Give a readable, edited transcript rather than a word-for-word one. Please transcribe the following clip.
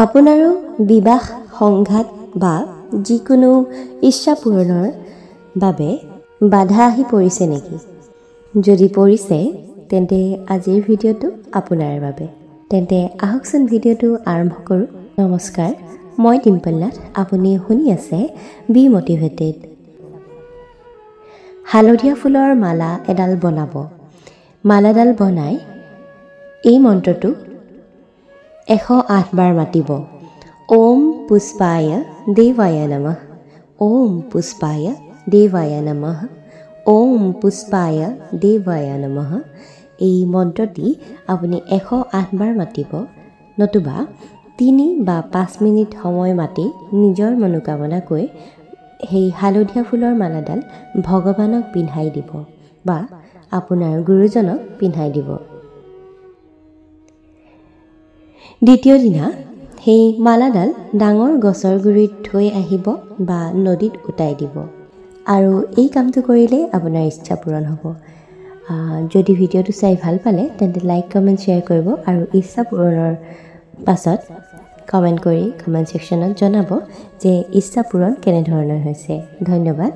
আপোনাৰো বিবাহ সংঘাত বা যিকোনো ইচ্ছা পূৰণৰ বাবে বাধা আহি পৰিছে নেকি? যদি পৰিছে তেন্তে আজিৰ ভিডিঅ'টো আপোনাৰ বাবে। তেন্তে আহকচোন ভিডিঅ'টো আৰম্ভ কৰোঁ। নমস্কাৰ, মই ডিম্পল নাথ। আপুনি শুনি আছে বি মটিভেটেড। হালধীয়া ফুলৰ মালা এডাল বনাব। মালাডাল বনাই এই মন্ত্ৰটো 108 বাৰ মাতিব। ওম পুষ্পায় দেৱায় নমঃ, ওম পুষ্পায় দেৱায় নমঃ, ওম পুষ্পায় দেৱায় নমঃ। এই মন্ত্ৰটি আপুনি 108 বাৰ মাতিব, নতুবা 3 বা 5 মিনিট সময় মাতি নিজৰ মনোকামনা কৈ সেই হালধীয়া ফুলৰ মালাডাল ভগৱানক পিন্ধাই দিব বা আপোনাৰ গুৰুজনক পিন্ধাই দিব। দ্বিতীয় দিনা সেই মালাডাল ডাঙৰ গছৰ গুৰিত থৈ আহিব বা নদীত উটাই দিব। আৰু এই কামটো কৰিলে আপোনাৰ ইচ্ছা পূৰণ হ'ব। যদি ভিডিঅ'টো চাই ভাল পালে তেন্তে লাইক, কমেণ্ট, শ্বেয়াৰ কৰিব আৰু ইচ্ছা পূৰণৰ পাছত কমেণ্ট কৰি কমেণ্ট ছেকশ্যনত জনাব যে ইচ্ছা পূৰণ কেনেধৰণৰ হৈছে। ধন্যবাদ।